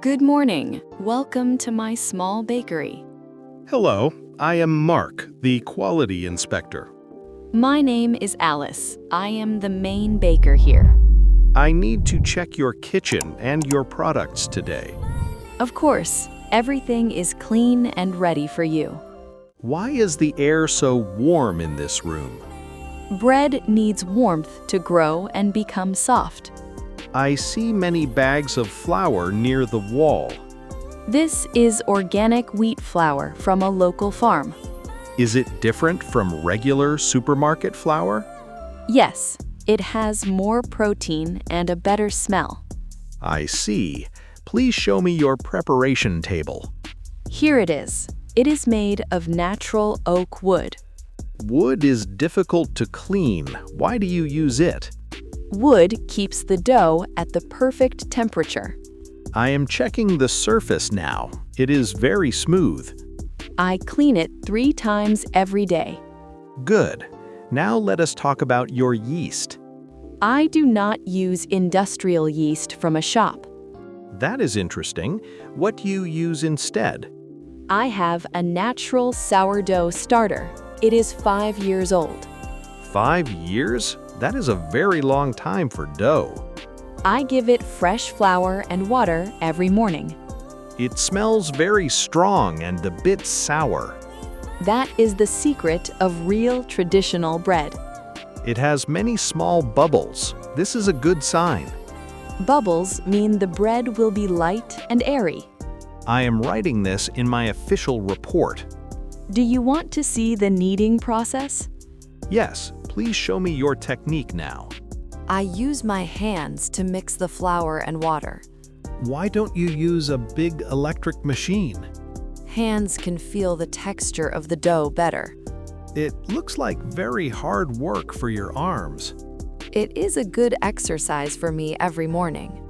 Good morning. Welcome to my small bakery. Hello, I am Mark, the quality inspector. My name is Alice. I am the main baker here. I need to check your kitchen and your products today. Of course, everything is clean and ready for you. Why is the air so warm in this room? Bread needs warmth to grow and become soft. I see many bags of flour near the wall. This is organic wheat flour from a local farm. Is it different from regular supermarket flour? Yes, it has more protein and a better smell. I see. Please show me your preparation table. Here it is. It is made of natural oak wood. Wood is difficult to clean. Why do you use it? Wood keeps the dough at the perfect temperature. I am checking the surface now. It is very smooth. I clean it 3 times every day. Good. Now let us talk about your yeast. I do not use industrial yeast from a shop. That is interesting. What do you use instead? I have a natural sourdough starter. It is 5 years old. 5 years? That is a very long time for dough. I give it fresh flour and water every morning. It smells very strong and a bit sour. That is the secret of real traditional bread. It has many small bubbles. This is a good sign. Bubbles mean the bread will be light and airy. I am writing this in my official report. Do you want to see the kneading process? Yes, please show me your technique now. I use my hands to mix the flour and water. Why don't you use a big electric machine? Hands can feel the texture of the dough better. It looks like very hard work for your arms. It is a good exercise for me every morning.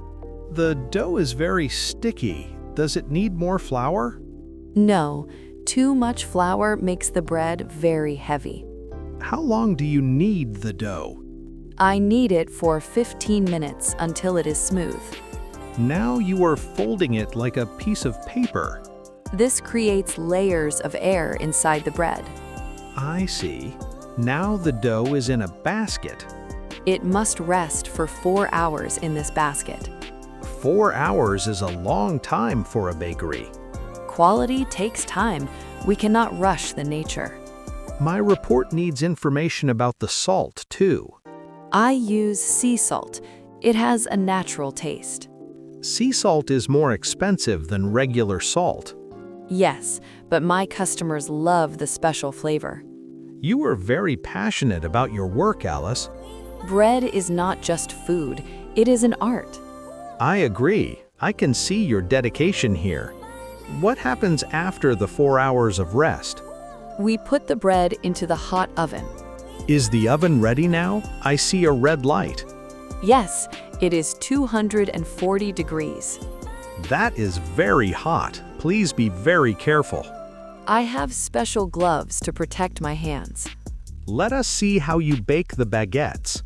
The dough is very sticky. Does it need more flour? No, too much flour makes the bread very heavy. How long do you knead the dough? I knead it for 15 minutes until it is smooth. Now you are folding it like a piece of paper. This creates layers of air inside the bread. I see. Now the dough is in a basket. It must rest for 4 hours in this basket. 4 hours is a long time for a bakery. Quality takes time. We cannot rush the nature. My report needs information about the salt, too. I use sea salt. It has a natural taste. Sea salt is more expensive than regular salt. Yes, but my customers love the special flavor. You are very passionate about your work, Alice. Bread is not just food, it is an art. I agree. I can see your dedication here. What happens after the 4 hours of rest? We put the bread into the hot oven. Is the oven ready now? I see a red light. Yes, it is 240 degrees. That is very hot. Please be very careful. I have special gloves to protect my hands. Let us see how you bake the baguettes.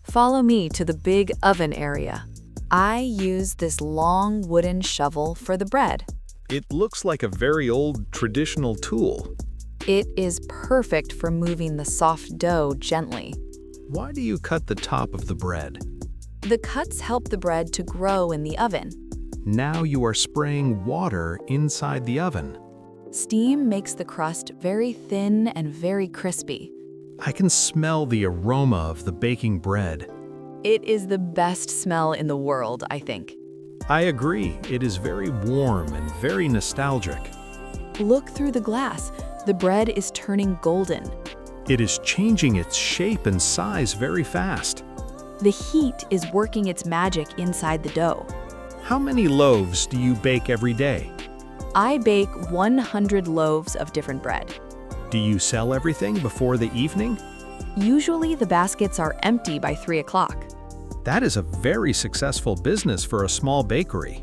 Follow me to the big oven area. I use this long wooden shovel for the bread. It looks like a very old traditional tool. It is perfect for moving the soft dough gently. Why do you cut the top of the bread? The cuts help the bread to grow in the oven. Now you are spraying water inside the oven. Steam makes the crust very thin and very crispy. I can smell the aroma of the baking bread. It is the best smell in the world, I think. I agree. It is very warm and very nostalgic. Look through the glass. The bread is turning golden. It is changing its shape and size very fast. The heat is working its magic inside the dough. How many loaves do you bake every day? I bake 100 loaves of different bread. Do you sell everything before the evening? Usually the baskets are empty by 3 o'clock. That is a very successful business for a small bakery.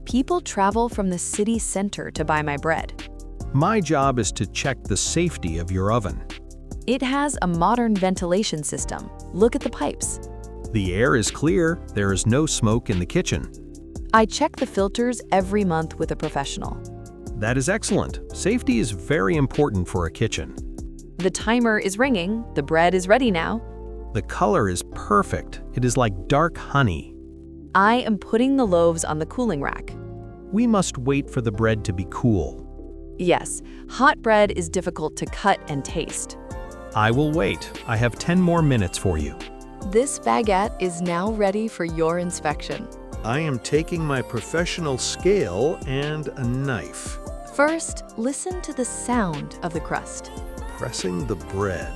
People travel from the city center to buy my bread. My job is to check the safety of your oven. It has a modern ventilation system. Look at the pipes. The air is clear. There is no smoke in the kitchen. I check the filters every month with a professional. That is excellent. Safety is very important for a kitchen. The timer is ringing. The bread is ready now. The color is perfect. It is like dark honey. I am putting the loaves on the cooling rack. We must wait for the bread to be cool. Yes, hot bread is difficult to cut and taste. I will wait. I have 10 more minutes for you. This baguette is now ready for your inspection. I am taking my professional scale and a knife. First, listen to the sound of the crust. Pressing the bread.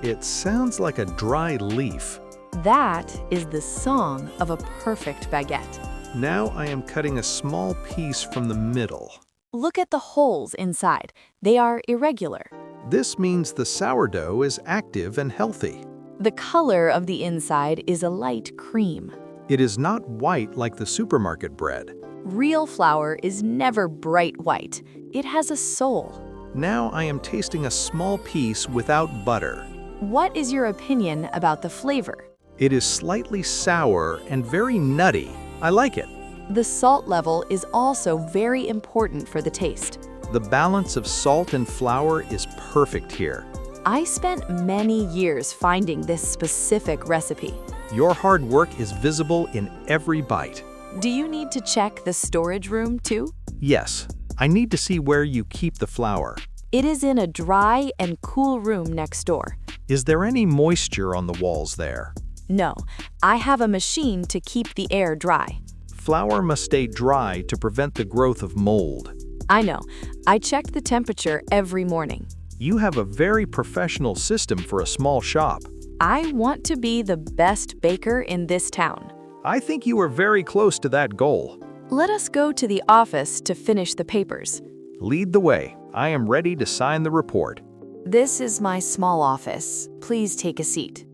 It sounds like a dry leaf. That is the song of a perfect baguette. Now I am cutting a small piece from the middle. Look at the holes inside. They are irregular. This means the sourdough is active and healthy. The color of the inside is a light cream. It is not white like the supermarket bread. Real flour is never bright white. It has a soul. Now I am tasting a small piece without butter. What is your opinion about the flavor? It is slightly sour and very nutty. I like it. The salt level is also very important for the taste. The balance of salt and flour is perfect here. I spent many years finding this specific recipe. Your hard work is visible in every bite. Do you need to check the storage room too? Yes, I need to see where you keep the flour. It is in a dry and cool room next door. Is there any moisture on the walls there? No, I have a machine to keep the air dry. Flour must stay dry to prevent the growth of mold. I know. I check the temperature every morning. You have a very professional system for a small shop. I want to be the best baker in this town. I think you are very close to that goal. Let us go to the office to finish the papers. Lead the way. I am ready to sign the report. This is my small office. Please take a seat.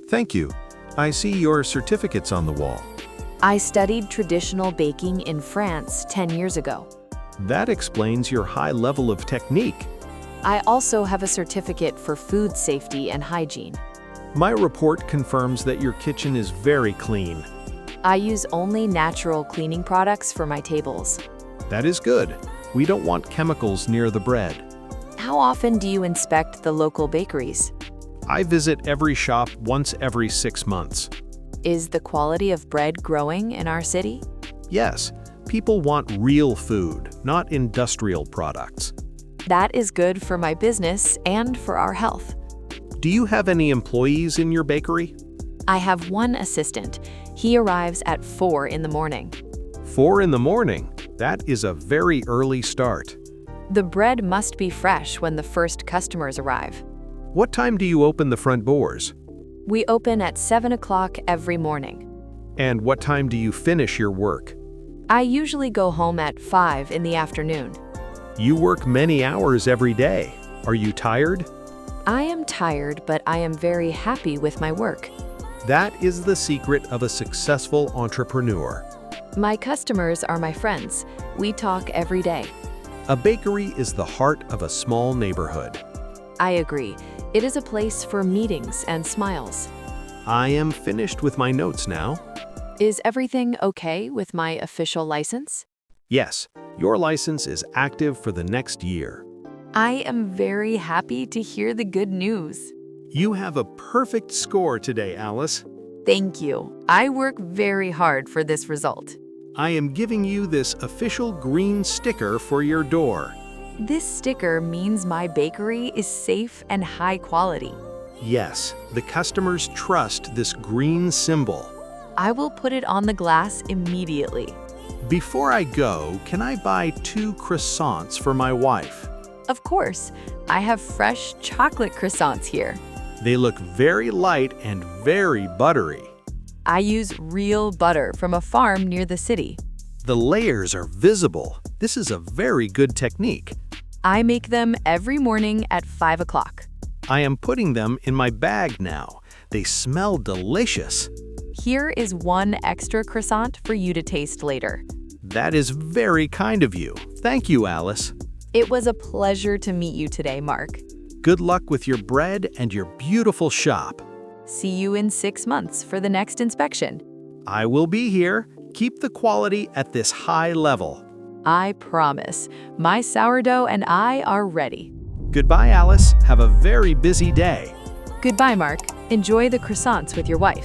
Thank you. I see your certificates on the wall. I studied traditional baking in France 10 years ago. That explains your high level of technique. I also have a certificate for food safety and hygiene. My report confirms that your kitchen is very clean. I use only natural cleaning products for my tables. That is good. We don't want chemicals near the bread. How often do you inspect the local bakeries? I visit every shop once every 6 months. Is the quality of bread growing in our city? Yes, people want real food, not industrial products. That is good for my business and for our health. Do you have any employees in your bakery? I have one assistant. He arrives at 4 in the morning. 4 in the morning? That is a very early start. The bread must be fresh when the first customers arrive. What time do you open the front doors? We open at 7 o'clock every morning. And what time do you finish your work? I usually go home at 5 in the afternoon. You work many hours every day. Are you tired? I am tired, but I am very happy with my work. That is the secret of a successful entrepreneur. My customers are my friends. We talk every day. A bakery is the heart of a small neighborhood. I agree. It is a place for meetings and smiles. I am finished with my notes now. Is everything okay with my official license? Yes, your license is active for the next year. I am very happy to hear the good news. You have a perfect score today, Alice. Thank you. I work very hard for this result. I am giving you this official green sticker for your door. This sticker means my bakery is safe and high quality. Yes, the customers trust this green symbol. I will put it on the glass immediately. Before I go, can I buy 2 croissants for my wife? Of course, I have fresh chocolate croissants here. They look very light and very buttery. I use real butter from a farm near the city. The layers are visible. This is a very good technique. I make them every morning at 5 o'clock. I am putting them in my bag now. They smell delicious. Here is 1 extra croissant for you to taste later. That is very kind of you. Thank you, Alice. It was a pleasure to meet you today, Mark. Good luck with your bread and your beautiful shop. See you in 6 months for the next inspection. I will be here. Keep the quality at this high level. I promise. My sourdough and I are ready. Goodbye, Alice. Have a very busy day. Goodbye, Mark. Enjoy the croissants with your wife.